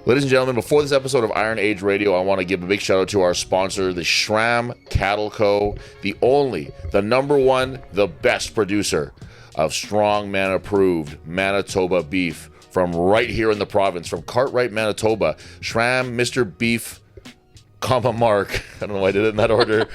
Ladies and gentlemen, before this episode of Iron Age Radio, I want to give a big shout out to our sponsor, the Schram Cattle Co., the only, the number one, the best producer of Strongman approved Manitoba beef from right here in the province, from Cartwright, Manitoba. Schram, Mr. Beef, Mark, I don't know why I did it in that order,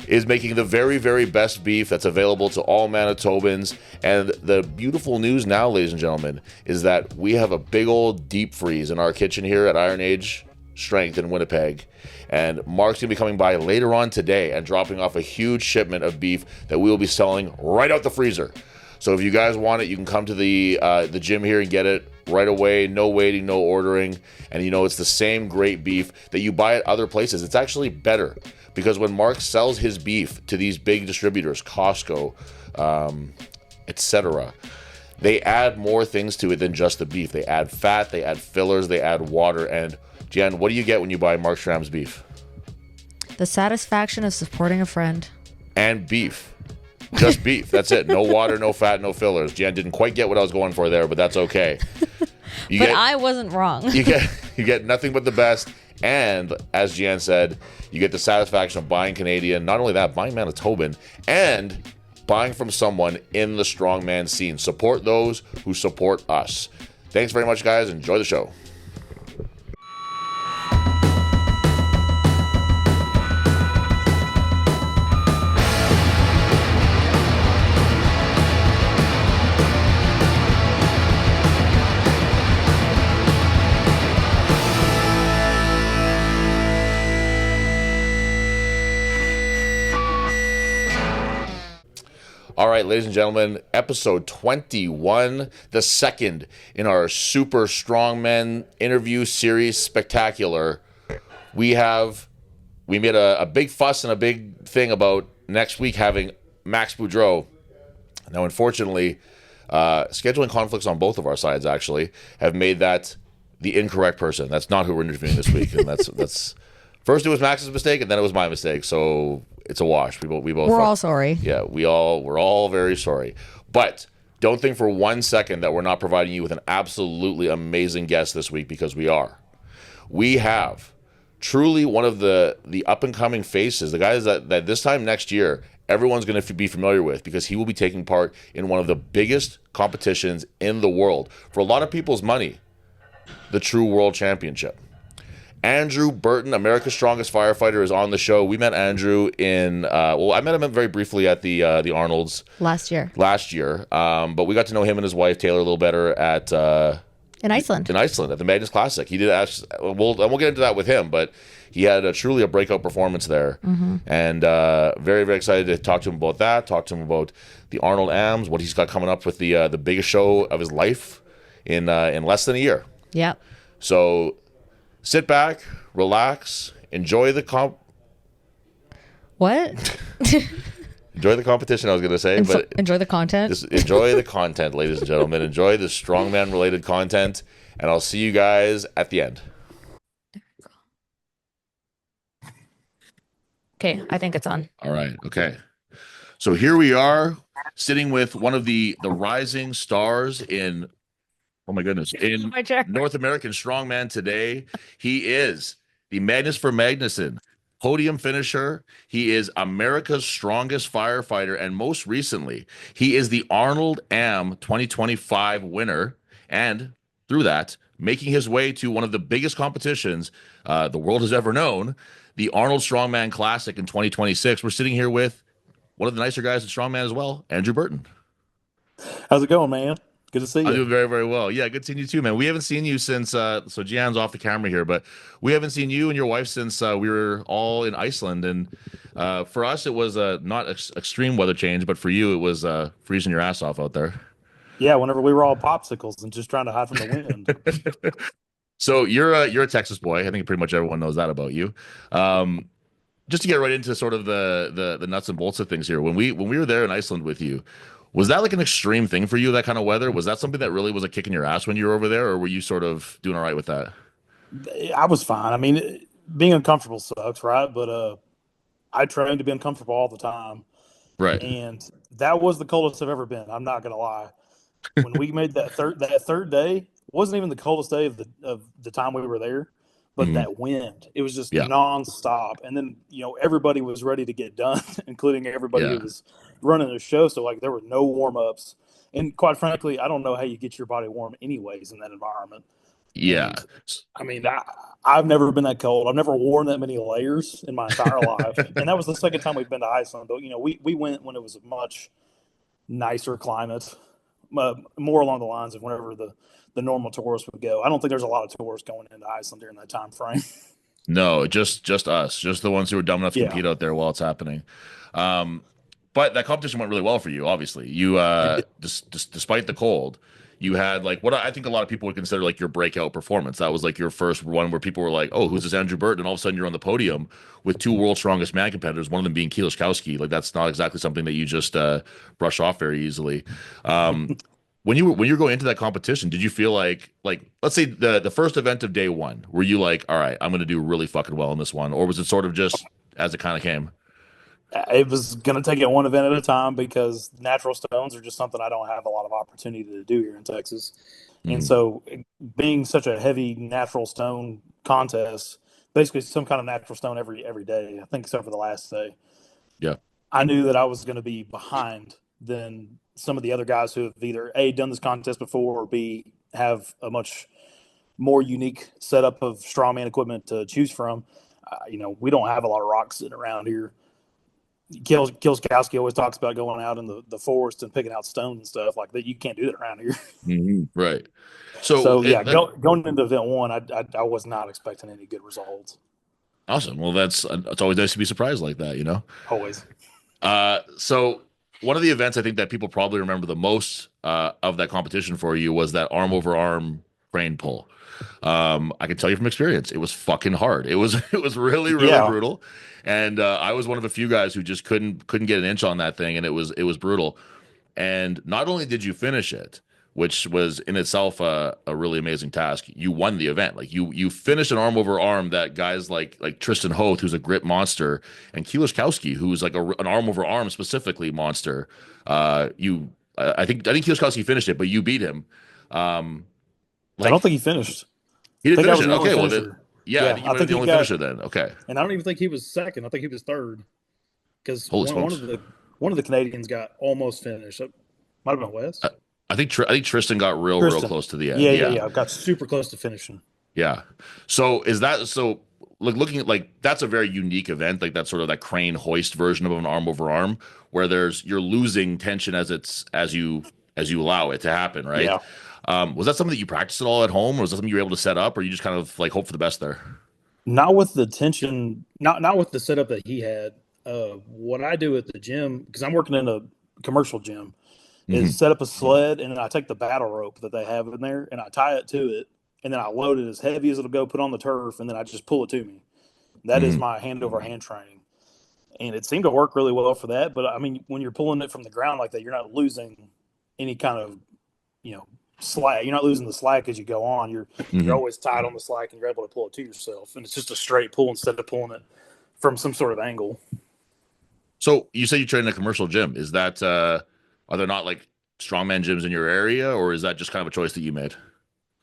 is making the very, very best beef that's available to all Manitobans. And the beautiful news now, ladies and gentlemen, is that we have a big old deep freeze in our kitchen here at Iron Age Strength in Winnipeg. And Mark's going to be coming by later on today and dropping off a huge shipment of beef that we will be selling right out the freezer. So if you guys want it, you can come to the gym here and get it right away. No waiting, no ordering. And you know, it's the same great beef that you buy at other places. It's actually better. Because when Mark sells his beef to these big distributors, Costco, etc., they add more things to it than just the beef. They add fat, they add fillers, they add water. And Jen, what do you get when you buy Mark Schram's beef? The satisfaction of supporting a friend. And beef. Just beef. That's it. No water, no fat, no fillers. Jen didn't quite get what I was going for there, but that's okay. I wasn't wrong. You get nothing but the best. And as Jan said, you get the satisfaction of buying Canadian. Not only that, buying Manitoban and buying from someone in the strongman scene. Support those who support us. Thanks very much, guys. Enjoy the show. All right, ladies and gentlemen, episode 21, the second in our Super Strongmen interview series spectacular. We made a big fuss and a big thing about next week having Max Boudreau. Now, unfortunately, scheduling conflicts on both of our sides actually have made that the incorrect person. That's not who we're interviewing this week, and that's first it was Max's mistake, and then it was my mistake. So it's a wash. We both. We're all sorry. Yeah, we're all very sorry. But don't think for 1 second that we're not providing you with an absolutely amazing guest this week, because we are. We have truly one of the up and coming faces, the guys that this time next year everyone's going to be familiar with, because he will be taking part in one of the biggest competitions in the world for a lot of people's money, the True World Championship. Andrew Burton, America's Strongest Firefighter, is on the show. We met Andrew I met him very briefly at the Arnold's last year. But we got to know him and his wife Taylor a little better in Iceland at the Magnus Classic. He did we'll get into that with him, but he had truly a breakout performance there. Mm-hmm. And very, very excited to talk to him about that. Talk to him about the Arnold AMs, what he's got coming up with the biggest show of his life in less than a year. Yep. So sit back, relax, enjoy the What? Enjoy the competition, I was going to say. But enjoy the content? Just enjoy the content, ladies and gentlemen. Enjoy the strongman-related content, and I'll see you guys at the end. Okay, I think it's on. All right, okay. So here we are, sitting with one of the rising stars in... Oh my goodness. In North American Strongman today, he is the Magnus for Magnuson podium finisher. He is America's Strongest Firefighter. And most recently, he is the Arnold AM 2025 winner. And through that, making his way to one of the biggest competitions the world has ever known, the Arnold Strongman Classic in 2026. We're sitting here with one of the nicer guys in Strongman as well, Andrew Burton. How's it going, man? Good to see you. I'm doing very, very well. Yeah, good seeing you too, man. We haven't seen you since, so Gian's off the camera here, but we haven't seen you and your wife since we were all in Iceland. And for us, it was not extreme weather change, but for you, it was freezing your ass off out there. Yeah, whenever we were all popsicles and just trying to hide from the wind. So you're a Texas boy. I think pretty much everyone knows that about you. Just to get right into sort of the nuts and bolts of things here. When we were there in Iceland with you, was that like an extreme thing for you, that kind of weather? Was that something that really was a kick in your ass when you were over there, or were you sort of doing all right with that? I was fine. I mean, being uncomfortable sucks, right? But I trained to be uncomfortable all the time. Right. And that was the coldest I've ever been. I'm not going to lie. When we made that third day, wasn't even the coldest day of the time we were there, but Mhm. that wind, it was just Yeah. nonstop. And then, everybody was ready to get done, including everybody who Yeah. was running the show. So like there were no warm ups. And quite frankly, I don't know how you get your body warm anyways in that environment. Yeah. And I mean, I've never been that cold. I've never worn that many layers in my entire life. And that was the second time we've been to Iceland. But, we went when it was a much nicer climate, more along the lines of whenever the normal tourists would go. I don't think there's a lot of tourists going into Iceland during that time frame. No, just us, just the ones who are dumb enough to Yeah, compete out there while it's happening. Um, but that competition went really well for you. Obviously, you it did. despite the cold, you had like what I think a lot of people would consider like your breakout performance. That was like your first one where people were like, "Oh, who's this Andrew Burton?" And all of a sudden, you're on the podium with two world's strongest man competitors. One of them being Kowski. Like that's not exactly something that you just brush off very easily. Um, when you were going into that competition, did you feel like let's say the first event of day one, were you like, all right, I'm going to do really fucking well in this one, or was it sort of just as it kind of came? It was going to take it one event at a time because natural stones are just something I don't have a lot of opportunity to do here in Texas. And Hmm. so, being such a heavy natural stone contest, basically some kind of natural stone every day, I think except for the last day, Yeah. I knew that I was going to be behind than some of the other guys who have either A, done this contest before, or B, have a much more unique setup of strongman equipment to choose from. We don't have a lot of rocks sitting around here. Kowski always talks about going out in the forest and picking out stones and stuff like that. You can't do that around here. Right. So So yeah, going into event one, I was not expecting any good results. awesome. Well, that's it's always nice to be surprised like that, you know. Always. So one of the events I think that people probably remember the most of that competition for you was that arm over arm crane pull. I can tell you from experience, it was fucking hard. It was it was really really Yeah. brutal, and I was one of a few guys who just couldn't get an inch on that thing, and it was brutal. And not only did you finish it, which was in itself a really amazing task, you won the event. Like you finished an arm over arm that guys like Tristan Hoth, who's a grip monster, and Kowski, who's like an arm over arm specifically monster. I think Kowski finished it, but you beat him. Um, I don't like think he finished. he I didn't think I finish was it. the only Okay, well then, finisher. yeah, I Yeah, think you I might have think the he only got, finisher then. Okay, and I don't even think he was second. I think he was third because holy one smokes. of the Canadians got almost finished. It might have been I, Wes. I think Tristan got real Tristan. close to the Yeah, end. yeah, Yeah. yeah. Got super close to finishing. Yeah. So is that so like looking at like that's a very unique event, like that sort of that crane hoist version of an arm over arm where you're losing tension as you allow it to happen, right? Yeah. Was that something that you practiced at all at home, or was that something you were able to set up, or you just kind of like hope for the best there? Not with the tension, not with the setup that he had. What I do at the gym, because I'm working in a commercial gym, is Hmm. set up a sled and then I take the battle rope that they have in there and I tie it to it and then I load it as heavy as it'll go, put on the turf, and then I just pull it to me. That is Hmm. my hand over hand training. And it seemed to work really well for that. But I mean, when you're pulling it from the ground like that, you're not losing any kind of, slack. You're not losing the slack as you go on. You're Hmm. always tied on the slack and you're able to pull it to yourself. And it's just a straight pull instead of pulling it from some sort of angle. So you say you train in a commercial gym. Is that are there not like strongman gyms in your area, or is that just kind of a choice that you made?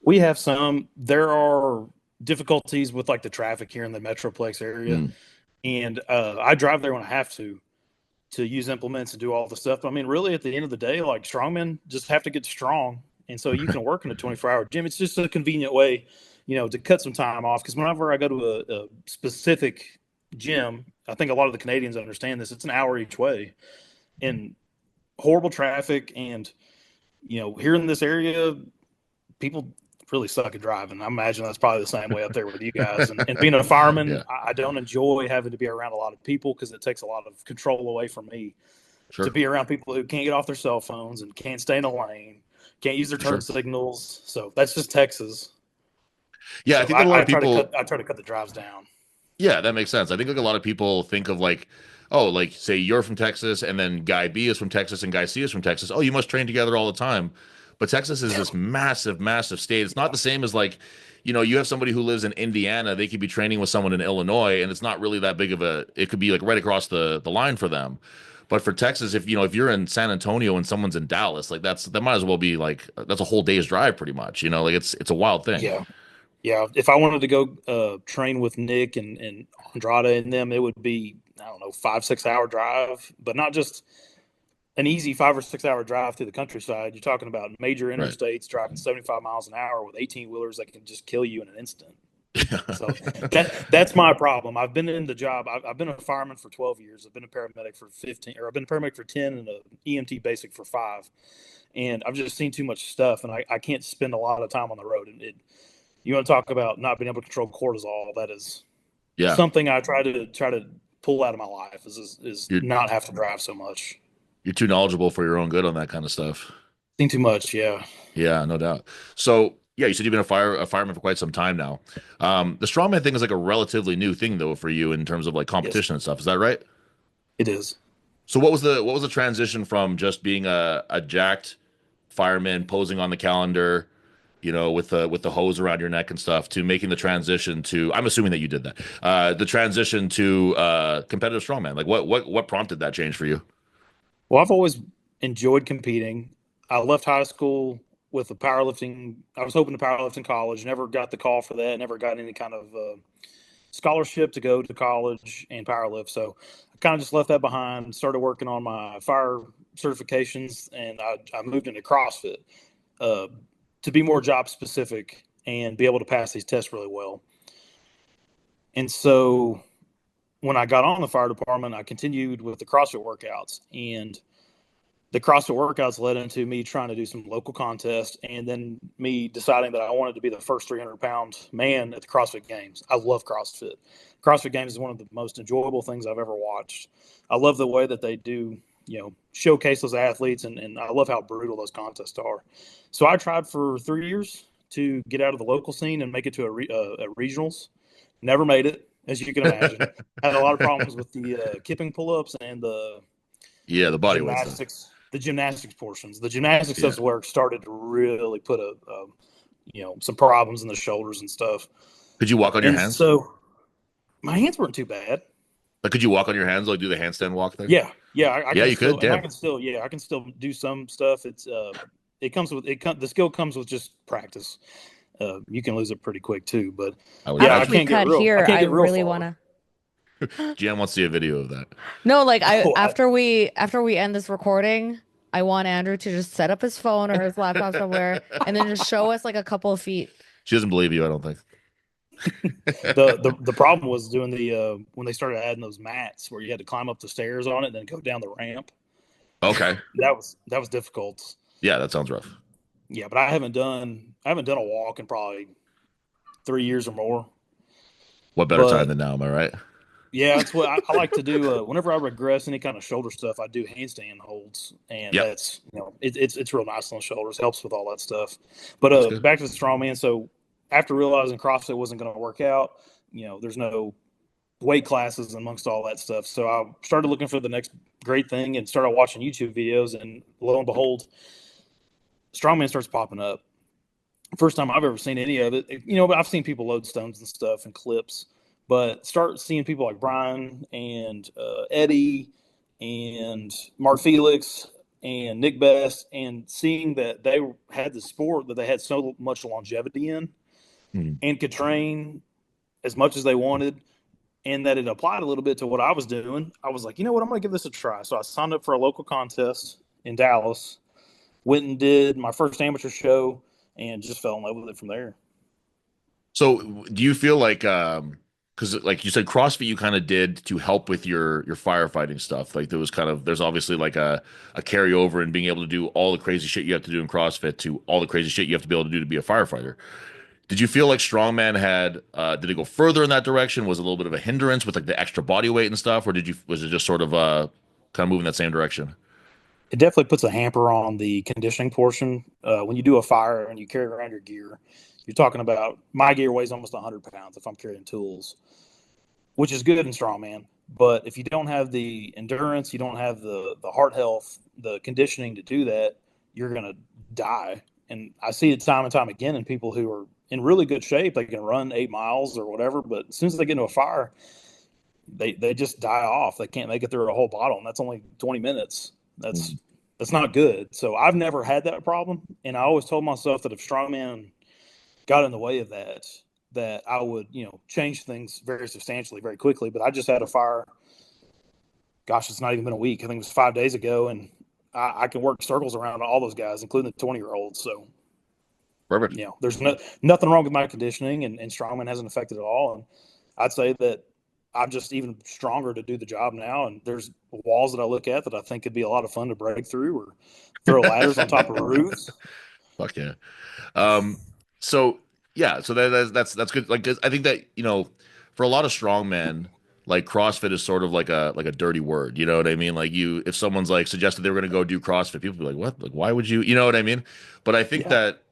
We have some. There are difficulties with like the traffic here in the Metroplex area, Mm. and I drive there when I have to use implements and do all the stuff. But I mean, really, at the end of the day, like strongmen just have to get strong, and so you can work in a 24-hour gym. It's just a convenient way, to cut some time off. Because whenever I go to a specific gym, I think a lot of the Canadians understand this. It's an hour each way, and horrible traffic, and here in this area, people really suck at driving. I imagine that's probably the same way up there with you guys. And being a fireman, Yeah, I don't enjoy having to be around a lot of people because it takes a lot of control away from me to sure, be around people who can't get off their cell phones and can't stay in a lane, can't use their for turn sure. signals. So that's just Texas. Yeah, I So think that a lot I of try to people. cut the drives down. Yeah, that makes sense. I think like a lot of people think of like, oh, like say you're from Texas and then guy B is from Texas and guy C is from Texas. Oh, you must train together all the time. But Texas is this massive, massive state. It's not the same as like, you have somebody who lives in Indiana, they could be training with someone in Illinois, and it's not really that big of a, it could be like right across the line for them. But for Texas, if you're in San Antonio and someone's in Dallas, like that might as well be like that's a whole day's drive pretty much. Like it's a wild thing. Yeah. Yeah. If I wanted to go train with Nick and Andrade and them, it would be, I don't know, 5-6 hour drive, but not just an easy 5 or 6 hour drive through the countryside. You're talking about major Right. interstates driving 75 miles an hour with 18 wheelers that can just kill you in an instant. So Yeah. that's my problem. I've been in the job. I've been a fireman for 12 years. I've been a paramedic for 15, or I've been a paramedic for 10 and an EMT basic for 5. And I've just seen too much stuff, and I can't spend a lot of time on the road. And you want to talk about not being able to control cortisol? That is Yeah. something I try to pull out of my life is You're not have to drive so much. you're too knowledgeable for your own good on that kind of stuff. Seen too much, yeah. Yeah, no doubt. So yeah, you said you've been a fireman for quite some time now. The strongman thing is like a relatively new thing though for you in terms of like Yes, competition and stuff. Is that right? it is. So what was the transition from just being a jacked fireman posing on the calendar, with the hose around your neck and stuff, to making the transition to, I'm assuming that you did that, the transition to competitive strongman? Like what prompted that change for you? Well, I've always enjoyed competing. I left high school with a powerlifting. I was hoping to powerlift in college. Never got the call for that. Never got any kind of scholarship to go to college and powerlift. So I kind of just left that behind. Started working on my fire certifications, and I moved into CrossFit uh, to be more job specific and be able to pass these tests really well. And so when I got on the fire department, I continued with the CrossFit workouts, and the CrossFit workouts led into me trying to do some local contests, and then me deciding that I wanted to be the first 300-pound man at the CrossFit Games. I love CrossFit. CrossFit Games is one of the most enjoyable things I've ever watched. I love the way that they do, showcase those athletes, and I love how brutal those contests are. So I tried for 3 years to get out of the local scene and make it to a regionals. Never made it, as you can imagine. Had a lot of problems with the kipping pull-ups and the Yeah, the body weight stuff. gymnastics portions. The gymnastics Yeah. stuff where it started to really put some problems in the shoulders and stuff. Could you walk on your And hands? so my hands weren't too bad. Like, could you walk on your hands, like do the handstand walk thing? Yeah, I Yeah, can you could. still, and Damn. I can still do some stuff. It comes with the skill comes with just practice. You can lose it pretty quick too, but I would yeah, After we cut I here, can't I get real really far. want to. GM wants to see a video of that. No, like Oh, after we end this recording, I want Andrew to just set up his phone or his laptop somewhere and then just show us like a couple of feet. She doesn't believe you, I don't think. the problem was doing the when they started adding those mats where you had to climb up the stairs on it and then go down the ramp. Okay. That was difficult. Yeah, that sounds rough. Yeah, but I haven't done a walk in probably 3 years or more. What better time But than now, am I right? yeah, that's what I like to do. Whenever I regress any kind of shoulder stuff, I do handstand holds, and Yep. that's it's real nice on the shoulders, helps with all that stuff. But That's good. back to the strongman. So after realizing CrossFit wasn't going to work out, there's no weight classes amongst all that stuff. So I started looking for the next great thing and started watching YouTube videos, and lo and behold, strongman starts popping up. First time I've ever seen any of it, but I've seen people load stones and stuff and clips, but start seeing people like Brian and Eddie and Mark Felix and Nick Best, and seeing that they had the sport that they had so much longevity in Hmm. and could train as much as they wanted, and that it applied a little bit to what I was doing. I was like, you know what, I'm going to give this a try. So I signed up for a local contest in Dallas, went and did my first amateur show, and just fell in love with it from there. So do you feel like because like you said, CrossFit you kind of did to help with your firefighting stuff. Like there's obviously like a carryover in being able to do all the crazy shit you have to do in CrossFit to all the crazy shit you have to be able to do to be a firefighter. Did you feel like Strongman had did it go further in that direction? Was it a little bit of a hindrance with like the extra body weight and stuff, or was it just sort of kind of moving that same direction? It definitely puts a hamper on the conditioning portion. When you do a fire and you carry around your gear, you're talking about, my gear weighs almost 100 pounds if I'm carrying tools, which is good in strongman. But if you don't have the endurance, you don't have the heart health, the conditioning to do that, you're going to die. And I see it time and time again in people who are in really good shape. They can run 8 miles or whatever, but as soon as they get into a fire, they just die off. They can't make it through a whole bottle, and that's only 20 minutes. That's not good. So I've never had that problem, and I always told myself that if strongman got in the way of that, that I would, change things very substantially, very quickly. But I just had a fire. Gosh, it's not even been a week. I think it was 5 days ago, and I can work circles around all those guys, including the 20-year-olds. So, Perfect. there's nothing wrong with my conditioning, and strongman hasn't affected it at all. And I'd say that I'm just even stronger to do the job now. And there's walls that I look at that I think could be a lot of fun to break through, or throw ladders on top of roofs. Fuck yeah. So yeah, so that's good. Like, I think that, for a lot of strongmen, like CrossFit is sort of like a dirty word. You know what I mean? Like, if someone's like suggested they were going to go do CrossFit, people be like, what? Like, why would you? You know what I mean? But I think that,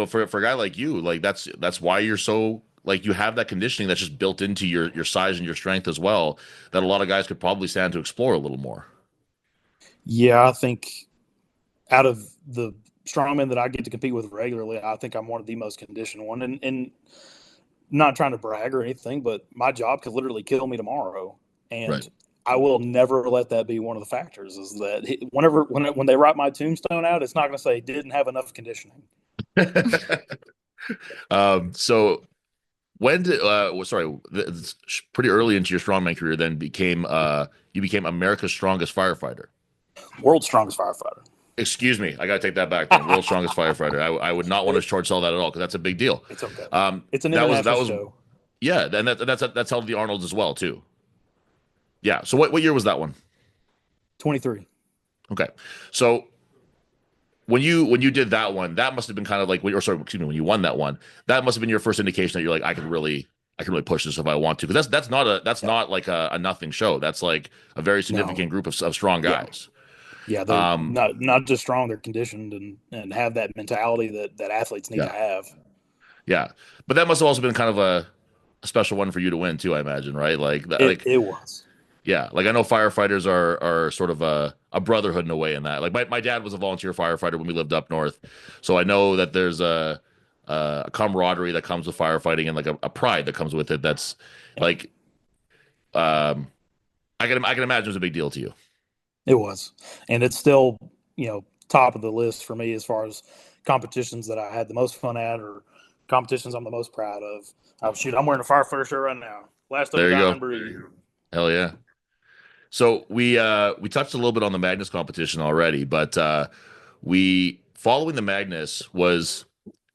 for a guy like you, like that's why you're so, like, you have that conditioning that's just built into your size and your strength as well, that a lot of guys could probably stand to explore a little more. Yeah, I think out of the strongmen that I get to compete with regularly, I think I'm one of the most conditioned one. And not trying to brag or anything, but my job could literally kill me tomorrow, and Right. I will never let that be one of the factors. Is that when they write my tombstone out, it's not going to say didn't have enough conditioning. So when did sorry, it's pretty early into your strongman career, then you became America's strongest firefighter. World's strongest firefighter. Excuse me, I gotta take that back. Then world's strongest firefighter. I would not want to short sell that at all, because that's a big deal. It's okay. It's an that international was show. Yeah, and that's held at the Arnold's as well too. Yeah. So what year was that one? 23. Okay. So when you did that one, that must have been kind of like, when you won that one, that must have been your first indication that you're like, I can really push this if I want to, because that's not like a nothing show. That's like a very significant group of strong guys. Yeah, they're not just strong; they're conditioned and have that mentality that athletes need to have. Yeah, but that must have also been kind of a special one for you to win too, I imagine, right? Like it was. Yeah, like, I know firefighters are sort of a brotherhood in a way in that. Like, my dad was a volunteer firefighter when we lived up north, so I know that there's a camaraderie that comes with firefighting, and like a pride that comes with it. That's like, I can imagine it was a big deal to you. It was, and it's still, top of the list for me as far as competitions that I had the most fun at, or competitions I'm the most proud of. Oh shoot, I'm wearing a firefighter shirt right now. Last of There a you dying go. breed. Hell yeah. So we touched a little bit on the Magnus competition already, but we following the Magnus was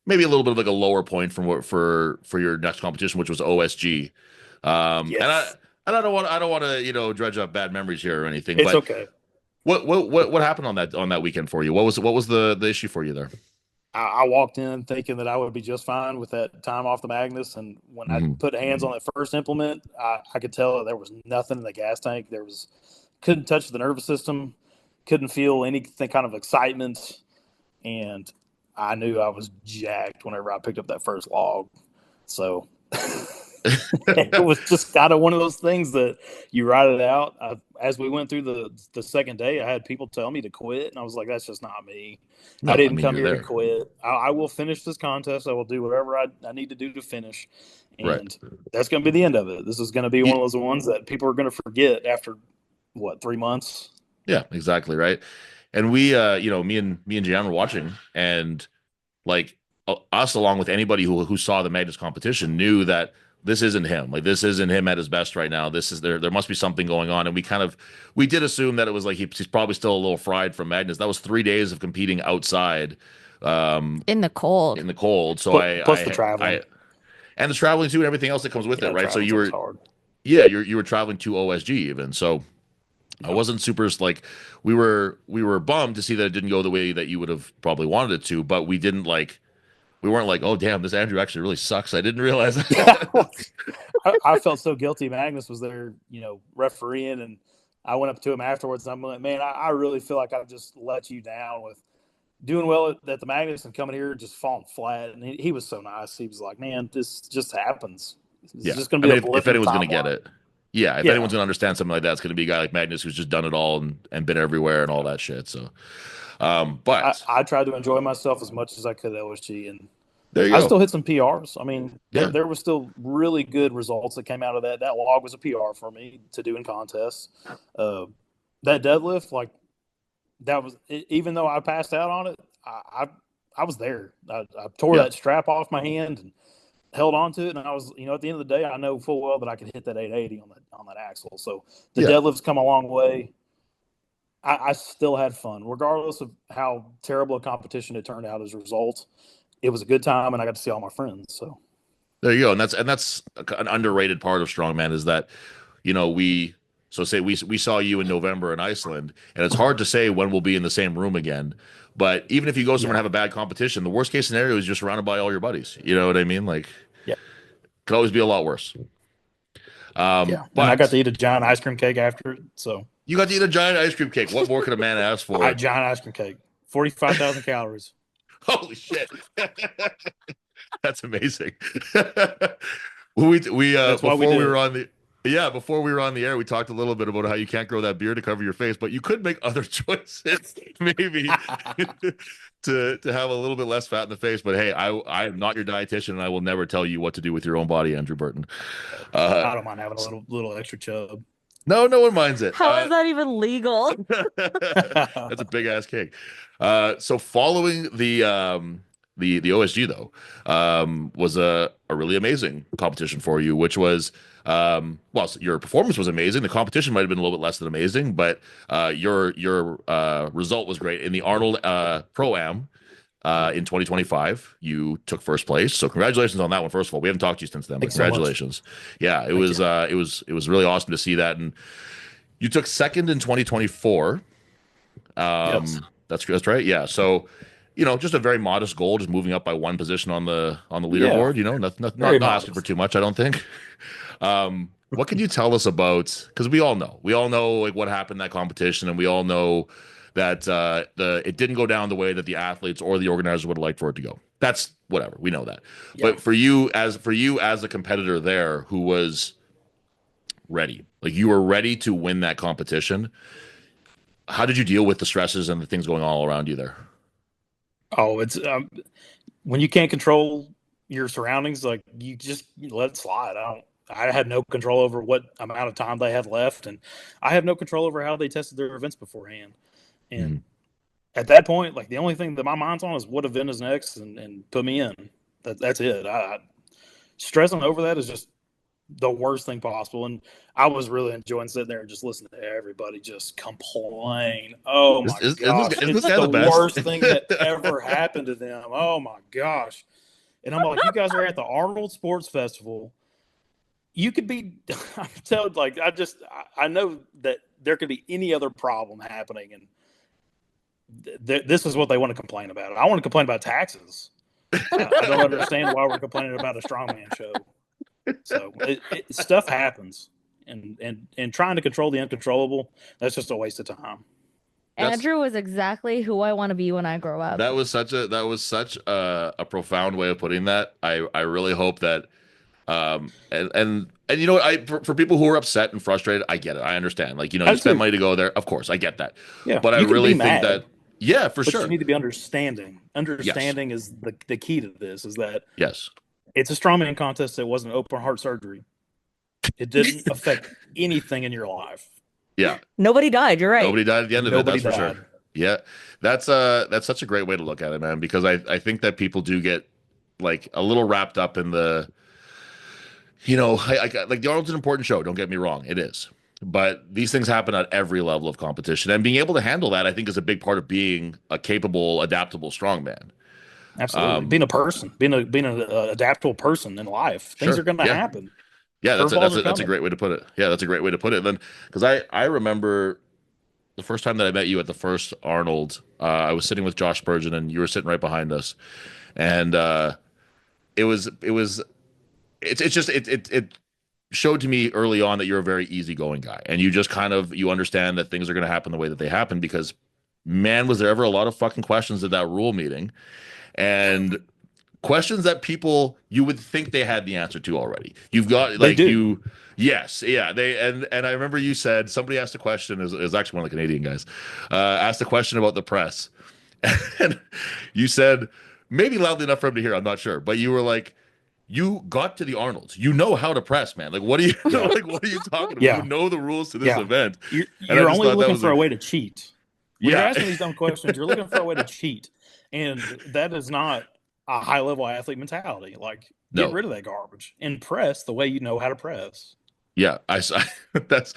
maybe a little bit of like a lower point from what for your next competition, which was OSG. Yes. And I don't want to dredge up bad memories here or anything. It's But okay. what happened on that weekend for you? What was the issue for you there? I walked in thinking that I would be just fine with that time off the Magnus, and when I put hands on that first implement, I could tell that there was nothing in the gas tank. Couldn't touch the nervous system, couldn't feel anything kind of excitement, and I knew I was jacked whenever I picked up that first log. So it was just kind of one of those things that you write it out. As we went through the second day, I had people tell me to quit, and I was like, that's just not me. No, I didn't come you're here there. to quit. I will finish this contest. I will do whatever I need to do to finish. And Right. that's going to be the end of it. This is going to be one of those ones that people are going to forget after, 3 months? Yeah, exactly. Right. And we, me and Jan were watching, and like, us, along with anybody who saw the Magnus competition, knew that this isn't him. Like, this isn't him at his best right now. This is there must be something going on. And we did assume that it was like he's probably still a little fried from Magnus. That was 3 days of competing outside, In the cold. So Plus the traveling. And the traveling too, and everything else that comes with it, right? So travel's hard. you were traveling to OSG even. So I wasn't super, like, we were bummed to see that it didn't go the way that you would have probably wanted it to, but we weren't like, oh damn, this Andrew actually really sucks. I didn't realize that. I felt so guilty. Magnus was there, refereeing, and I went up to him afterwards, and I'm like, man, I really feel like I've just let you down with doing well at the Magnus and coming here just falling flat. And he was so nice. He was like, man, this just happens. It's just going to be a blip if anyone's going to timeline. get it. Yeah, if anyone's going to understand something like that, it's going to be a guy like Magnus who's just done it all and been everywhere and all that shit. So, but I tried to enjoy myself as much as I could at OSG, and There you I go. still hit some PRs. I mean, Yeah. there was still really good results that came out of that. That log was a PR for me to do in contests. Uh, that deadlift, like that was, even though I passed out on it, I was there. I tore Yeah. that strap off my hand and held on to it, and I was, at the end of the day, I know full well that I could hit that 880 on that axle. So the Yeah. deadlift's come a long way. I still had fun, regardless of how terrible a competition it turned out as a result. It was a good time, and I got to see all my friends. So There you go. And that's an underrated part of strongman is that, we saw you in November in Iceland, and it's hard to say when we'll be in the same room again. But even if you go somewhere and yeah, have a bad competition, the worst case scenario is you're surrounded by all your buddies. You know what I mean? Like, yeah, could always be a lot worse. yeah. And I got But to eat a giant ice cream cake after it. So you got to eat a giant ice cream cake. What more could a man ask I for? giant ice cream cake, 45,000 calories. Holy shit. That's amazing. we That's why we before did we were it. on the yeah, before we were on the air, we talked a little bit about how you can't grow that beard to cover your face, but you could make other choices, maybe to have a little bit less fat in the face. But hey, I am not your dietitian, and I will never tell you what to do with your own body, Andrew Burton. Uh, I don't mind having a little extra chub. no, no one minds it. How is that even legal? That's a big ass cake. So following the OSG though, was a really amazing competition for you, which was your performance was amazing. The competition might have been a little bit less than amazing, but your result was great in the Arnold Pro-Am. In 2025, you took first place. So congratulations on that one. First of all, we haven't talked to you since then, but Thanks so much. congratulations. Yeah, Thank you. it was really awesome to see that. And you took second in 2024. Yes. That's right. Yeah. So, just a very modest goal, just moving up by one position on the Yeah. leaderboard. Very Not asking modest. for too much, I don't think. What can you tell us about? Because we all know like what happened in that competition, and we all know that it didn't go down the way that the athletes or the organizers would have liked for it to go. That's whatever. We know that. Yeah. But for you as a competitor there who was ready, like you were ready to win that competition, how did you deal with the stresses and the things going on all around you there? Oh, it's when you can't control your surroundings, like you just let it slide. I had no control over what amount of time they had left, and I have no control over how they tested their events beforehand. And at that point, like the only thing that my mind's on is what event is next, and put me in. That's it. Stressing over that is just the worst thing possible. And I was really enjoying sitting there and just listening to everybody just complain. Oh my gosh, Isn't it's this guy the the best? worst thing that ever happened to them. Oh my gosh. And I'm like, you guys are at the Arnold Sports Festival. You could be, I'm telling, like, I know that there could be any other problem happening, and this is what they want to complain about. I want to complain about taxes. I don't understand why we're complaining about a strongman show. So stuff happens, and trying to control the uncontrollable, that's just a waste of time. Andrew was exactly who I want to be when I grow up. That was such a profound way of putting that. I really hope that and for people who are upset and frustrated, I get it. I understand. Like, you spend money to go there. Of course, I get that. Yeah, but I you can really be think mad, that for but sure. you need to be understanding. Understanding is the key to this. Is that Yes. It's a strongman contest that wasn't open heart surgery. It didn't affect anything in your life. Yeah. Nobody died. You're right. Nobody died at the end of Nobody it. That's died. for sure. Yeah. That's such a great way to look at it, man, because I think that people do get like a little wrapped up in the, like the Arnold's an important show. Don't get me wrong. It is. But these things happen at every level of competition, and being able to handle that, I think, is a big part of being a capable, adaptable strongman. Absolutely, being a person, being an adaptable person in life, things are going to happen. Yeah, that's a great way to put it. Yeah, that's a great way to put it. Then, because I remember the first time that I met you at the first Arnold, I was sitting with Josh Spurgeon, and you were sitting right behind us, and it showed to me early on that you're a very easygoing guy, and you just you understand that things are going to happen the way that they happen, because man, was there ever a lot of fucking questions at that rule meeting, and questions that people you would think they had the answer to already. You've got like you yes, yeah, and I remember you said somebody asked a question, is actually one of the Canadian guys, asked a question about the press, and you said maybe loudly enough for him to hear. I'm not sure, but you were like, you got to the Arnold's. You know how to press, man. Like, what are you Yeah. like? What are you talking about? You Yeah. know the rules to this Yeah. event, and I You're just only thought that looking was for like, a way to cheat. When you're yeah, asking these dumb questions, you're looking for a way to cheat. And that is not a high level athlete mentality. Like, get no, rid of that garbage and press the way you know how to press. yeah. That's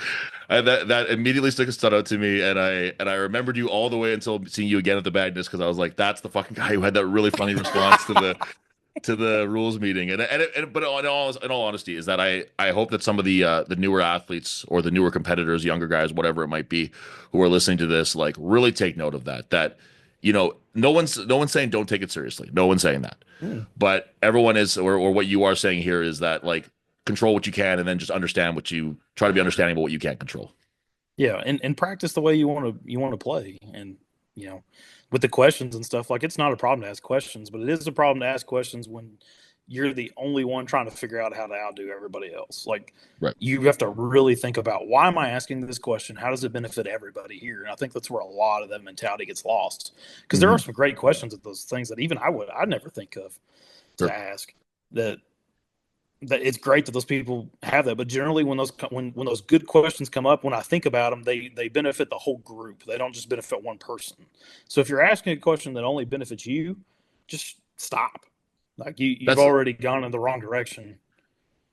that immediately stood out to me, and I remembered you all the way until seeing you again at the Magnus because I was like, that's the fucking guy who had that really funny response to the rules meeting. But in all honesty, is that I hope that some of the newer athletes or the newer competitors, younger guys, whatever it might be, who are listening to this, like really take note of that. That no one's saying don't take it seriously. No one's saying that. Mm. But everyone is, or what you are saying here is that like control what you can and then just understand what you try to be understanding about what you can't control. Yeah, and practice the way you want to play, and with the questions and stuff. Like, it's not a problem to ask questions, but it is a problem to ask questions when you're the only one trying to figure out how to outdo everybody else. Like, Right. you have to really think about, why am I asking this question? How does it benefit everybody here? And I think that's where a lot of that mentality gets lost, because there are some great questions at those things that even I'd never think of to Sure. ask. That it's great that those people have that, but generally when those good questions come up, when I think about them, they benefit the whole group. They don't just benefit one person. So if you're asking a question that only benefits you, just stop. Like, you've That's already gone in the wrong direction.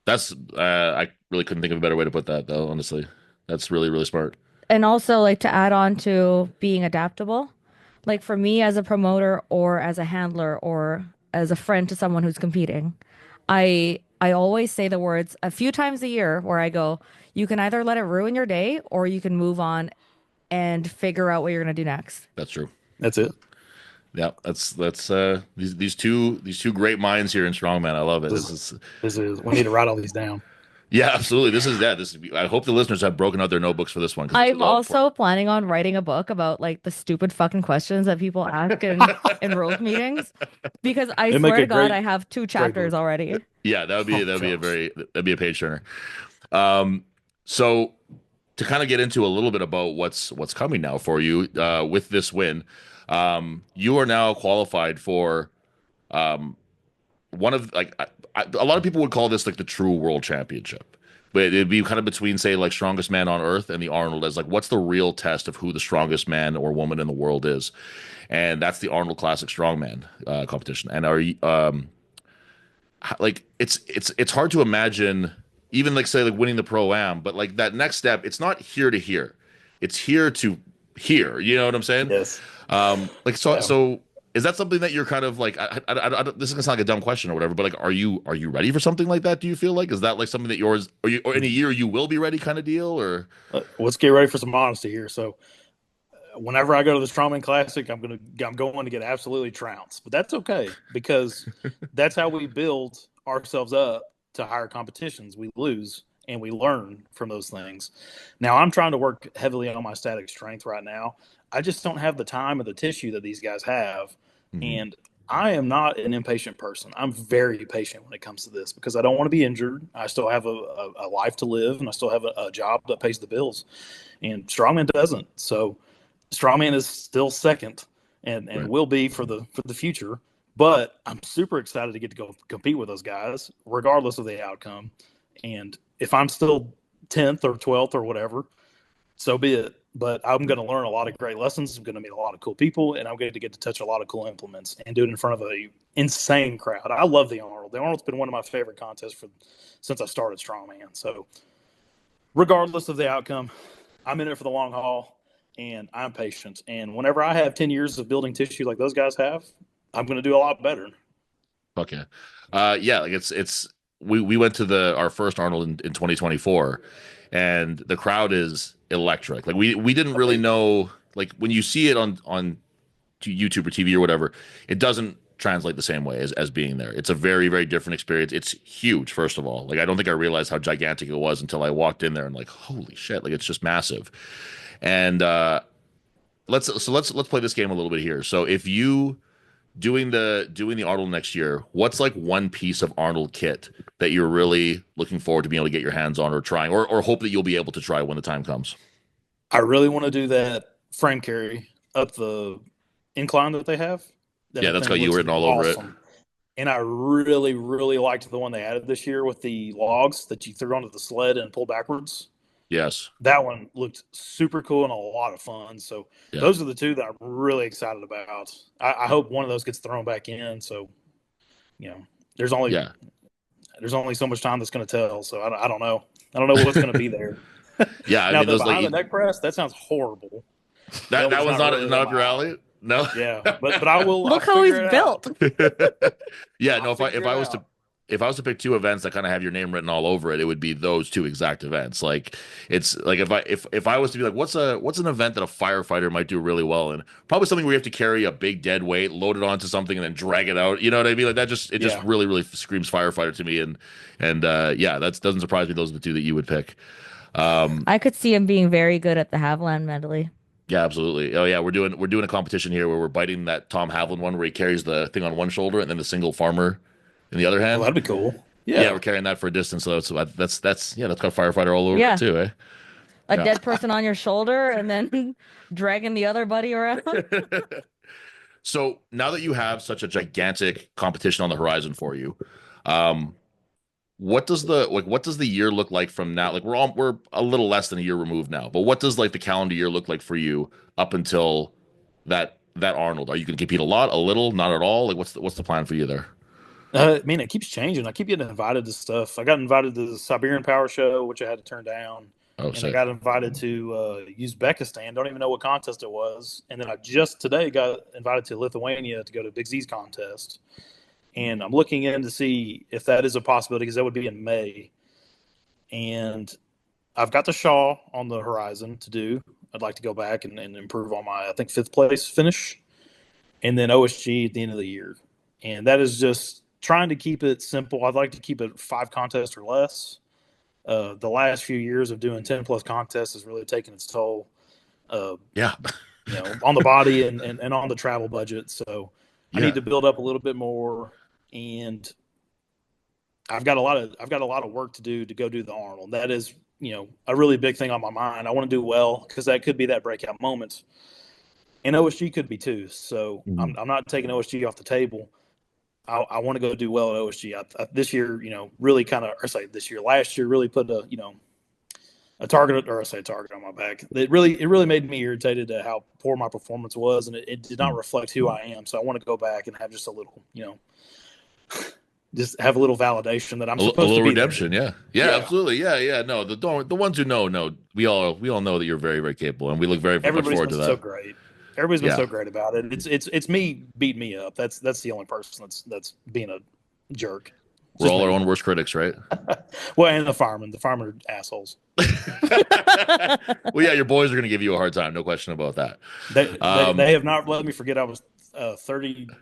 that's I really couldn't think of a better way to put that though, honestly. That's really, really smart. And also, like, to add on to being adaptable, like for me as a promoter or as a handler or as a friend to someone who's competing, I always say the words a few times a year where I go, you can either let it ruin your day or you can move on and figure out what you're gonna do next. That's true. That's it. Yeah, that's these two great minds here in Strongman. I love it. This is we need to write all these down. Yeah, absolutely. This is I hope the listeners have broken out their notebooks for this one. I'm also planning on writing a book about like the stupid fucking questions that people ask in rules meetings because I It'd make swear a to God, great- I have 2 chapters book. already. Yeah, that'd be a gosh. that'd be a page turner. So to kind of get into a little bit about what's coming now for you with this win, you are now qualified for one of like a lot of people would call this like the true world championship, but it'd be kind of between say like strongest man on earth and the Arnold as like what's the real test of who the strongest man or woman in the world is, and that's the Arnold Classic Strongman competition. And are you like it's hard to imagine even like say like winning the pro-am, but like that next step, it's not here to here, it's here to here. You know what I'm saying? Yes. Like so Yeah. so is that something that you're kind of like this is gonna sound like a dumb question or whatever, but like are you ready for something like that? Do you feel like is that like something that yours or in a year you will be ready kind of deal or Let's get ready for some honesty here. So, whenever I go to the Strongman Classic, I'm going to get absolutely trounced, but that's okay, because that's how we build ourselves up to higher competitions. We lose and we learn from those things. Now, I'm trying to work heavily on my static strength right now. I just don't have the time or the tissue that these guys have, and I am not an impatient person. I'm very patient when it comes to this because I don't want to be injured. I still have a life to live, and I still have a job that pays the bills, and Strongman doesn't. So Strongman is still second, and Right. will be for the future. But I'm super excited to get to go compete with those guys, regardless of the outcome. And if I'm still 10th or 12th or whatever, so be it. But I'm going to learn a lot of great lessons. I'm going to meet a lot of cool people, and I'm going to get to touch a lot of cool implements and do it in front of a insane crowd. I love the Arnold. The Arnold's been one of my favorite contests since I started Strongman. So regardless of the outcome, I'm in it for the long haul, and I'm patient. And whenever I have 10 years of building tissue like those guys have, I'm going to do a lot better. Fuck yeah. Yeah, like it's we went to our first Arnold in 2024 and the crowd is electric. Like we didn't really know like when you see it on YouTube or TV or whatever, it doesn't translate the same way as being there. It's a very, very different experience. It's huge, first of all. Like I don't think I realized how gigantic it was until I walked in there and like, holy shit, like it's just massive. And let's play this game a little bit here. So if you doing the Arnold next year, what's like one piece of Arnold kit that you're really looking forward to being able to get your hands on or trying or hope that you'll be able to try when the time comes? I really want to do that frame carry up the incline that they have. Yeah, that's got thing you looks written all over it. awesome. And I really, really liked the one they added this year with the logs that you threw onto the sled and pull backwards. Yes. That one looked super cool and a lot of fun. So Yeah. those are the two that I'm really excited about. I hope one of those gets thrown back in. So, you know, there's only Yeah. so much time that's going to tell. So I don't know. I don't know what's going to be there. Yeah, I Now mean the those behind the neck press, that sounds horrible. that Was was not not really not up my your alley. alley. No. Yeah, but I'll Look how he's figure it out. built. Yeah, no. I'll If I figure if it I was to out. if I was to pick two events that kind of have your name written all over it, it would be those two exact events. Like it's like if I was to be like, what's an event that a firefighter might do really well in? Probably something where you have to carry a big dead weight, load it onto something, and then drag it out. You know what I mean? Like that just Yeah. really really screams firefighter to me. And yeah, that doesn't surprise me. Those are the two that you would pick. I could see him being very good at the Haviland medley. Yeah, absolutely. Oh yeah, we're doing a competition here where we're biting that Tom Havlin one where he carries the thing on one shoulder and then the single farmer in the other Well, hand. that'd be cool. Yeah, we're Yeah. carrying that for a distance, so that's yeah, that's got a firefighter all over it Yeah, too, a eh? dead person on your shoulder and then dragging the other buddy around. Yeah. So now that you have such a gigantic competition on the horizon for you, um, what does the year look like from now? Like we're a little less than a year removed now, but what does like the calendar year look like for you up until that Arnold? Are you going to compete a lot, a little, not at all? Like what's the plan for you there? I mean, it keeps changing. I keep getting invited to stuff. I got invited to the Siberian Power Show, which I had to turn down. Oh, And I sick. got invited to Uzbekistan. Don't even know what contest it was. And then I just today got invited to Lithuania to go to Big Z's contest. And I'm looking in to see if that is a possibility because that would be in May. And I've got the Shaw on the horizon to do. I'd like to go back and improve on my, I think, fifth place finish. And then OSG at the end of the year. And that is just trying to keep it simple. I'd like to keep it 5 contests or less. The last few years of doing 10 plus contests has really taken its toll, Yeah. on the body and on the travel budget. So I Yeah. need to build up a little bit more, and I've got a lot of work to do to go do the Arnold. That is, a really big thing on my mind. I want to do well because that could be that breakout moment, and OSG could be too. So Mhm. I'm not taking OSG off the table. I want to go do well at OSG. This year, really kind of, or say this year, last year, really put a target, or I say target on my back. It really made me irritated at how poor my performance was, and it did not reflect who I am. So I want to go back and have just a little, just have a little validation that I'm A supposed to little be there. redemption, yeah, yeah, Yeah. absolutely, yeah. No, the ones who know, we all know that you're very, very capable, and we look very much Everybody's forward been to so that. great. Everybody's been Yeah, so great about it. It's me beating me up. That's the only person that's being a jerk. It's we're just all our me. own worst critics, right? Well, and the firemen. The firemen are assholes. Well, yeah, your boys are going to give you a hard time, no question about that. They have not let me forget I was 39th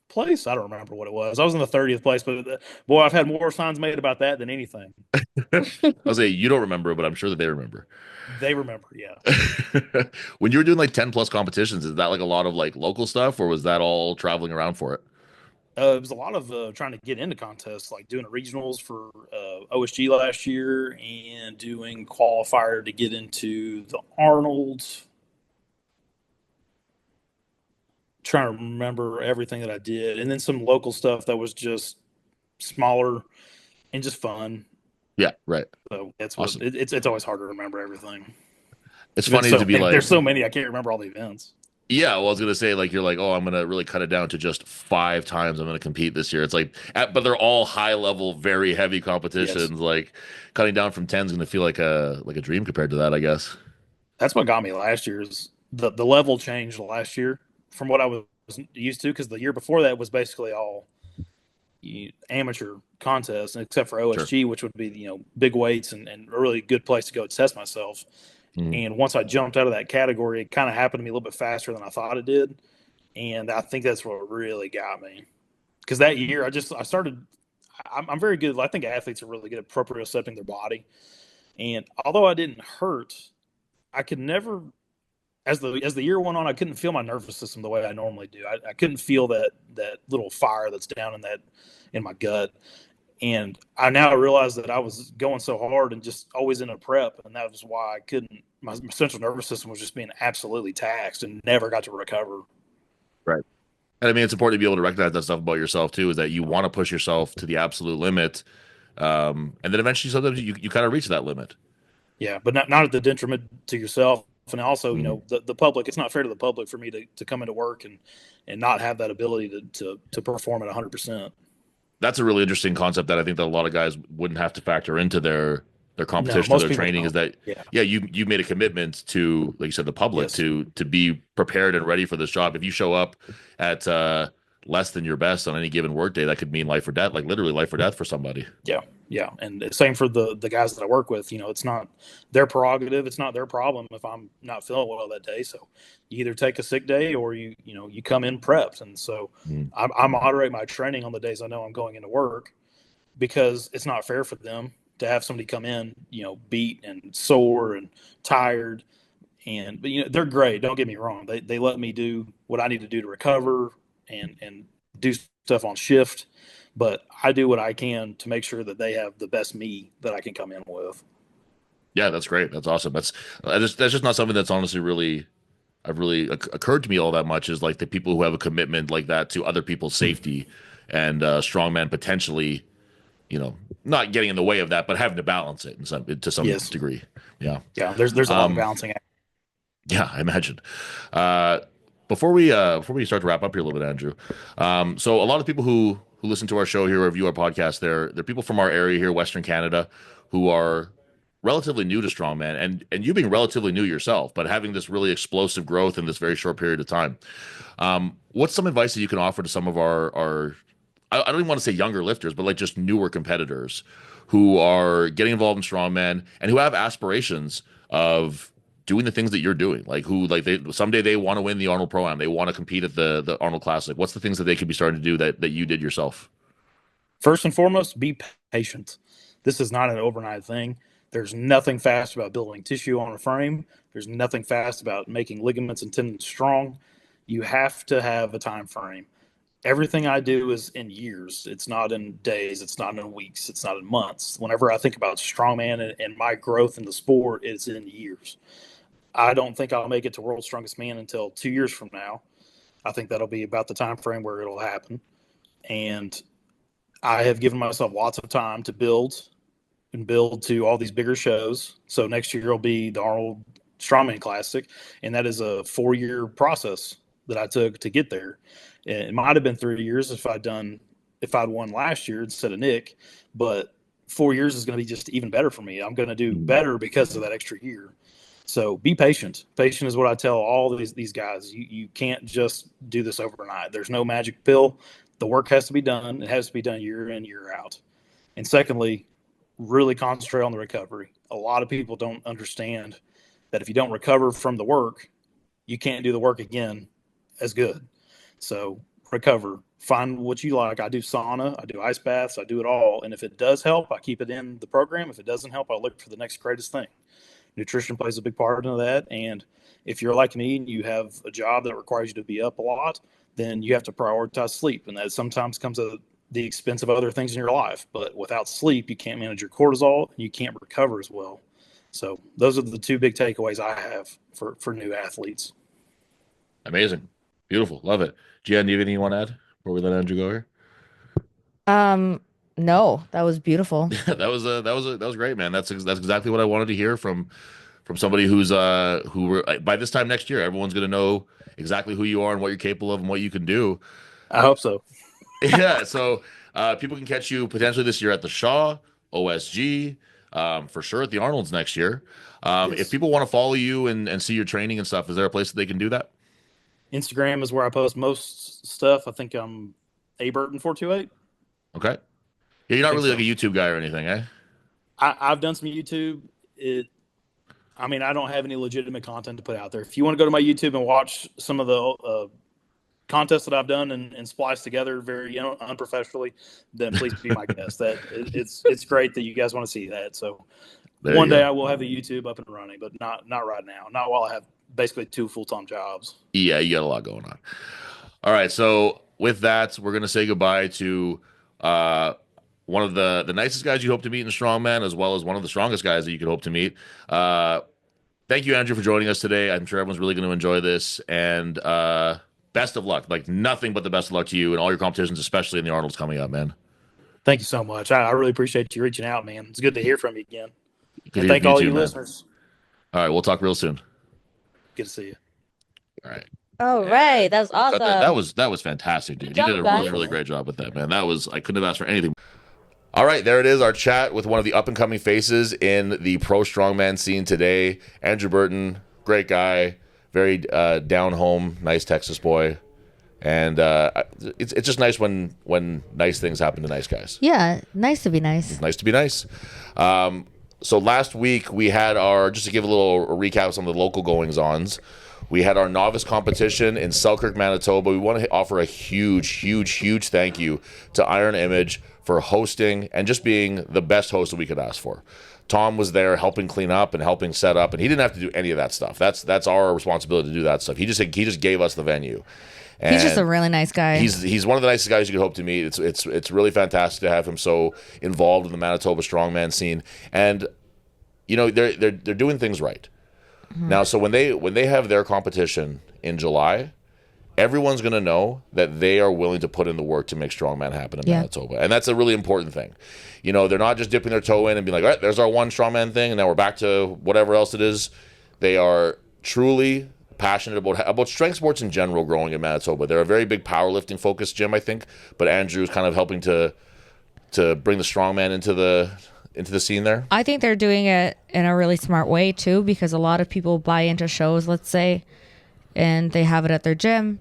place. I don't remember what it was. I was in the 30th place, but boy, I've had more signs made about that than anything. I'll say you don't remember, but I'm sure that they remember. They remember, yeah. When you were doing like 10 plus competitions, is that like a lot of like local stuff, or was that all traveling around for it? It was a lot of trying to get into contests, like doing regionals for OSG last year and doing qualifier to get into the Arnold. Trying to remember everything that I did, and then some local stuff that was just smaller and just fun. Yeah, right. So that's what Awesome. it's always hard to remember everything. It's funny to be like, There's so many I can't remember all the events. yeah, well, I was gonna say like you're like, oh, I'm gonna really cut it down to just 5 times I'm gonna compete this year. It's like, but they're all high level, very heavy Yes, competitions. Like cutting down from 10 is gonna feel like a dream compared to that, I guess. that's what got me last year. Is the level changed last year from what I was used to, because the year before that was basically all amateur contests, except for Sure. OSG, which would be big weights and a really good place to go test myself. Mhm. And once I jumped out of that category, it kind of happened to me a little bit faster than I thought it did. And I think that's what really got me. Because that year, I started, I'm very good. I think athletes are really good at propriocepting their body. And although I didn't hurt, I could never, as the year went on, I couldn't feel my nervous system the way I normally do. I couldn't feel that little fire that's down in my gut. And I now realize that I was going so hard and just always in a prep, and that was why I couldn't. My central nervous system was just being absolutely taxed and never got to recover. Right. And I mean, it's important to be able to recognize that stuff about yourself too, is that you want to push yourself to the absolute limit. And then eventually sometimes you kind of reach that limit. Yeah, but not at the detriment to yourself. And also, Mhm. the public, it's not fair to the public for me to come into work and not have that ability to perform at 100%. That's a really interesting concept that I think that a lot of guys wouldn't have to factor into their No, competition or most their people training is don't. that Yeah. yeah, you made a commitment to, like you said, the public Yes. to be prepared and ready for this job. If you show up at less than your best on any given workday, that could mean life or death, like literally life or death for somebody. Yeah. Yeah. And the same for the guys that I work with. It's not their prerogative. It's not their problem if I'm not feeling well that day. So you either take a sick day or you come in prepped. And so Mm. I moderate my training on the days I know I'm going into work because it's not fair for them to have somebody come in, beat and sore and tired. But they're great. Don't get me wrong. They let me do what I need to do to recover and do stuff on shift. But I do what I can to make sure that they have the best me that I can come in with. Yeah, that's great. That's awesome. That's just not something that's honestly really I've really occurred to me all that much is like the people who have a commitment like that to other people's safety and strongman potentially, you know, not getting in the way of that, but having to balance it in some to some Yes. degree. Yeah. Yeah. There's a lot of Um, balancing act. yeah, I imagine. Uh, before we start to wrap up here a little bit, Andrew. So a lot of people who listen to our show here or view our podcast, they're people from our area here, Western Canada, who are relatively new to strongman, and you being relatively new yourself, but having this really explosive growth in this very short period of time. What's some advice that you can offer to some of our I don't even want to say younger lifters, but like just newer competitors who are getting involved in strongman and who have aspirations of doing the things that you're doing, like who like they someday they want to win the Arnold Pro Am, they want to compete at the Arnold Classic. What's the things that they could be starting to do that you did yourself? First and foremost, be patient. This is not an overnight thing. There's nothing fast about building tissue on a frame. There's nothing fast about making ligaments and tendons strong. You have to have a time frame. Everything I do is in years. It's not in days. It's not in weeks. It's not in months. Whenever I think about strongman and my growth in the sport, it's in years. I don't think I'll make it to world's strongest man until 2 years from now. I think that'll be about the time frame where it'll happen. And I have given myself lots of time to build and build to all these bigger shows. So next year will be the Arnold Strongman Classic, and that is a 4-year process that I took to get there. It might have been 3 years if I'd won last year instead of Nick, but 4 years is going to be just even better for me. I'm going to do better because of that extra year. So be patient. Patient is what I tell all these guys. You can't just do this overnight. There's no magic pill. The work has to be done. It has to be done year in, year out. And secondly, really concentrate on the recovery. A lot of people don't understand that if you don't recover from the work, you can't do the work again as good. So recover, find what you like. I do sauna, I do ice baths, I do it all. And if it does help, I keep it in the program. If it doesn't help, I look for the next greatest thing. Nutrition plays a big part in that. And if you're like me and you have a job that requires you to be up a lot, then you have to prioritize sleep. And that sometimes comes at the expense of other things in your life. But without sleep, you can't manage your cortisol and you can't recover as well. So those are the two big takeaways I have for new athletes. Amazing, beautiful, love it. Jen, do you have anything you want to add before we let Andrew go here? Um, no, that was beautiful. That was great, man. That's exactly what I wanted to hear from somebody who's by this time next year, everyone's gonna know exactly who you are and what you're capable of and what you can do. I hope so. Yeah, so people can catch you potentially this year at the Shaw, OSG, for sure at the Arnold's next year. If Yes. people want to follow you and see your training and stuff, is there a place that they can do that? Instagram is where I post most stuff. I think I'm a Burton 428. Okay. Yeah, you're I not think really like so. a YouTube guy or anything, eh? I've done some YouTube. I mean, I don't have any legitimate content to put out there. If you want to go to my YouTube and watch some of the contests that I've done and spliced together very unprofessionally, then please be my guest. It's great that you guys want to see that. So There one you day go. I will have a YouTube up and running, but not right now. Not while I have basically 2 full-time jobs. Yeah, you got a lot going on. All right, so with that, we're gonna say goodbye to uh, one of the nicest guys you hope to meet in strongman, as well as one of the strongest guys that you could hope to meet. Thank you, Andrew, for joining us today. I'm sure everyone's really going to enjoy this, and best of luck. Like nothing but the best of luck to you and all your competitions, especially in the Arnold's coming up, man. Thank you so much. I really appreciate you reaching out, man. It's good to hear from you again. Good And to hear thank from all too, you man. listeners. All right, we'll talk real soon. Good to see you. All right. All right, that's awesome. That was fantastic, dude. You job, did a guys. really, really great job with that, man. I couldn't have asked for anything. All right, there it is, our chat with one of the up-and-coming faces in the pro strongman scene today. Andrew Burton, great guy, very down-home, nice Texas boy. And it's just nice when nice things happen to nice guys. Yeah, nice to be nice. It's nice to be nice. So last week we had just to give a little recap of some of the local goings-ons, we had our novice competition in Selkirk, Manitoba. We want to offer a huge thank you to Iron Image for hosting and just being the best host that we could ask for. Tom was there helping clean up and helping set up, and he didn't have to do any of that stuff. That's our responsibility to do that stuff. He just gave us the venue. And he's just a really nice guy. He's one of the nicest guys you could hope to meet. It's really fantastic to have him so involved in the Manitoba strongman scene, and you know they're doing things right. Now, so when they have their competition in July, everyone's going to know that they are willing to put in the work to make strongman happen in Manitoba, and that's a really important thing. You know, they're not just dipping their toe in and being like, all right, there's our one strongman thing, and now we're back to whatever else it is. They are truly passionate about strength sports in general growing in Manitoba. They're a very big powerlifting focused gym, I think, but Andrew's kind of helping to bring the strongman into the scene there. I think they're doing it in a really smart way too, because a lot of people buy into shows, let's say, and they have it at their gym,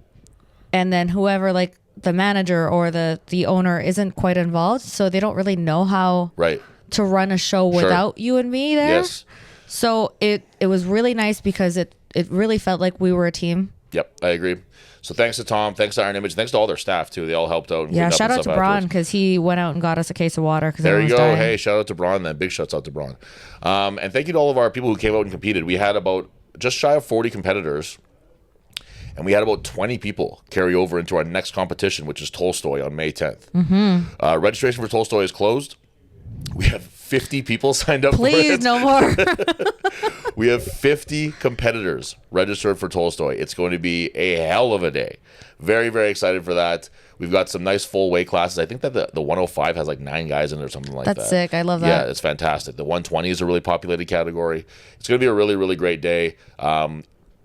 and then whoever, like the manager or the owner, isn't quite involved, so they don't really know how to run a show without you and me there. Yes. So it was really nice because it really felt like we were a team. Yep, I agree. So thanks to Tom, thanks to Iron Image, thanks to all their staff too. They all helped out. Yeah, shout out to Braun because he went out and got us a case of water. There you go. Dying. Hey, shout out to Braun then. Big shouts out to Braun. And thank you to all of our people who came out and competed. We had about just shy of 40 competitors, and we had about 20 people carry over into our next competition, which is Tolstoy on May 10th. Mm-hmm. Registration for Tolstoy is closed. We have 50 people signed up for it. Please, no more. We have 50 competitors registered for Tolstoy. It's going to be a hell of a day. Very, very excited for that. We've got some nice full weight classes. I think that the 105 has like 9 guys in it or something like that. That's sick. I love that. Yeah, it's fantastic. The 120 is a really populated category. It's going to be a really, really great day.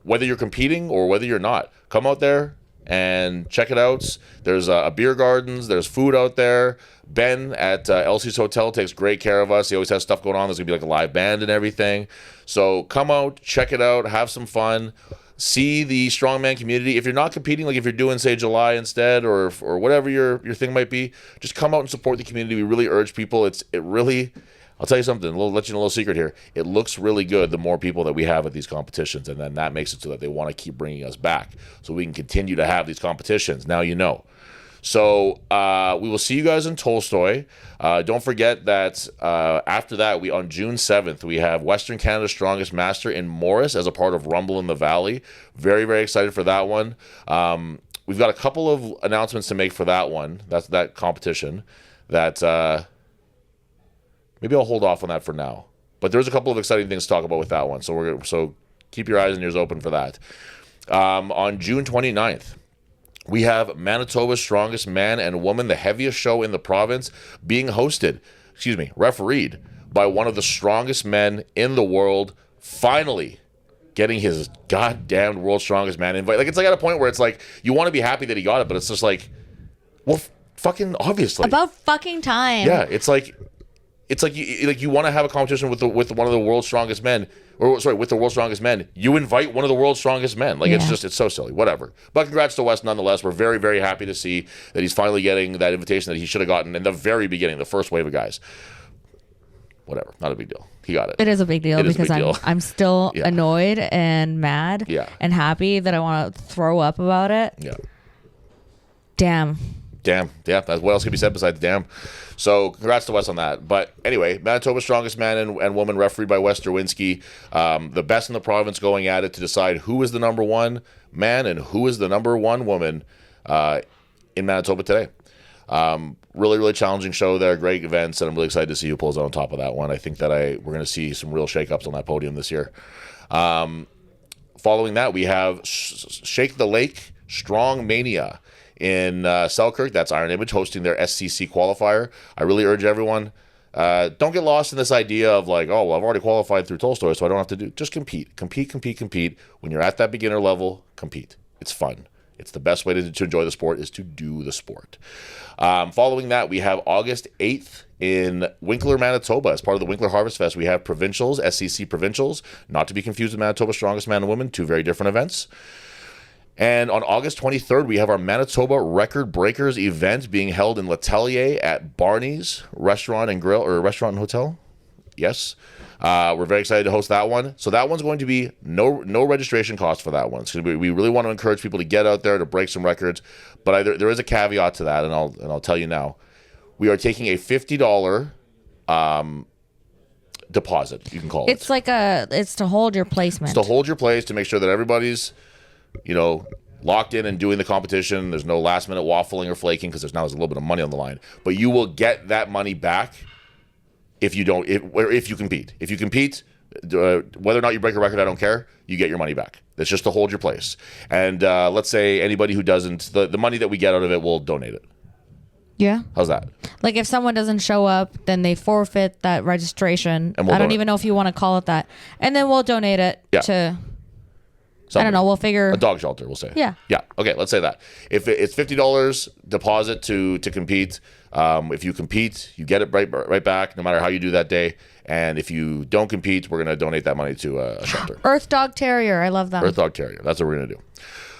Whether you're competing or whether you're not, come out there and check it out. There's a beer gardens. There's food out there. Ben at Elsie's Hotel takes great care of us. He always has stuff going on. There's going to be like a live band and everything. So come out, check it out, have some fun. See the strongman community. If you're not competing, like if you're doing, say, July instead or whatever your thing might be, just come out and support the community. We really urge people. It really... I'll tell you something, let you know a little secret here. It looks really good the more people that we have at these competitions, and then that makes it so that they want to keep bringing us back so we can continue to have these competitions. Now you know. So we will see you guys in Tolstoy. Don't forget that after that, on June 7th, we have Western Canada's Strongest Master in Morris as a part of Rumble in the Valley. Very, very excited for that one. We've got a couple of announcements to make for that one. That's that competition that... Maybe I'll hold off on that for now. But there's a couple of exciting things to talk about with that one. So keep your eyes and ears open for that. On June 29th, we have Manitoba's Strongest Man and Woman, the heaviest show in the province, being refereed by one of the strongest men in the world, finally getting his goddamn World's Strongest Man invite. Like, it's like at a point where it's like, you want to be happy that he got it, but it's just like, well, fucking obviously. About fucking time. Yeah, it's like you want to have a competition with one of the world's strongest men, with the world's strongest men. You invite one of the world's strongest men. Like, it's so silly. Whatever. But congrats to Wes nonetheless. We're very, very happy to see that he's finally getting that invitation that he should have gotten in the very beginning, the first wave of guys. Whatever. Not a big deal. He got it. It is a big deal because I'm still annoyed and mad and happy that I want to throw up about it. Yeah. Damn. Yeah. What else can be said besides damn? So congrats to Wes on that. But anyway, Manitoba's Strongest Man and Woman, refereed by Wes Derwinski. The best in the province going at it to decide who is the number one man and who is the number one woman in Manitoba today. Really, really challenging show there. Great events, and I'm really excited to see who pulls out on top of that one. I think that we're going to see some real shakeups on that podium this year. Following that, we have Shake the Lake Strongmania in Selkirk. That's Iron Image hosting their SCC qualifier. I really urge everyone, don't get lost in this idea of like, oh, well, I've already qualified through Tolstoy, so I don't have to do. Just compete. When you're at that beginner level, compete. It's fun. It's the best way to enjoy the sport is to do the sport. Following that, we have August 8th in Winkler, Manitoba. As part of the Winkler Harvest Fest, we have Provincials, SCC Provincials, not to be confused with Manitoba's Strongest Man and Woman, two very different events. And on August 23rd, we have our Manitoba Record Breakers event being held in L'Atelier at Barney's Restaurant and Grill, or Restaurant and Hotel. Yes. We're very excited to host that one. So that one's going to be no registration cost for that one. So we really want to encourage people to get out there to break some records. But there is a caveat to that, and I'll tell you now. We are taking a $50 deposit, you can call it. It's to hold your placement. It's to hold your place, to make sure that everybody's, locked in and doing the competition. There's no last minute waffling or flaking because there's a little bit of money on the line. But you will get that money back if you compete. If you compete, whether or not you break a record, I don't care. You get your money back. That's just to hold your place. And let's say anybody who doesn't, the money that we get out of it, we'll donate it. Yeah. How's that? Like if someone doesn't show up, then they forfeit that registration. I don't even know if you want to call it that. And then we'll donate it to... Something. I don't know. We'll figure... A dog shelter, we'll say. Yeah. Yeah. Okay, let's say that. If it's $50 deposit to compete, if you compete, you get it right back, no matter how you do that day. And if you don't compete, we're going to donate that money to a shelter. Earth Dog Terrier. I love that. Earth Dog Terrier. That's what we're going to do.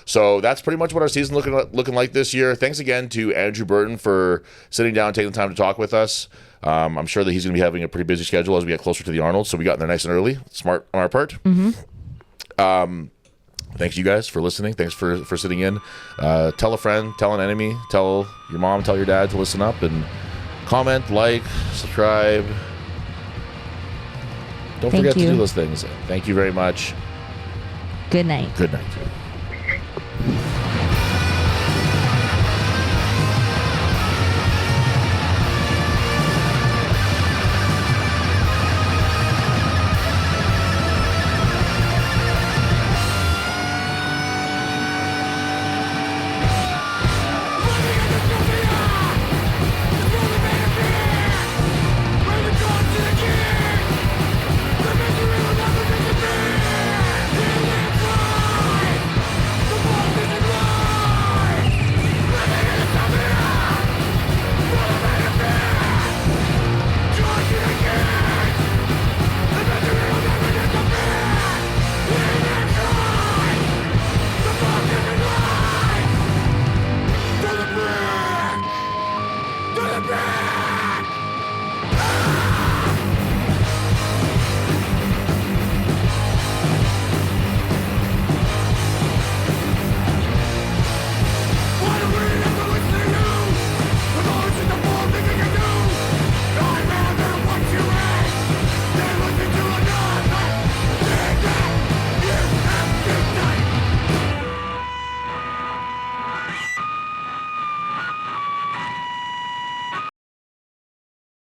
So that's pretty much what our season's looking like this year. Thanks again to Andrew Burton for sitting down and taking the time to talk with us. I'm sure that he's going to be having a pretty busy schedule as we get closer to the Arnold. So we got in there nice and early. Smart on our part. Mm-hmm. Thanks you guys for listening. Thanks for sitting in. Tell a friend, tell an enemy, tell your mom, tell your dad to listen up, and comment, like, subscribe. Don't forget to do those things. Thank you very much. Good night. Good night.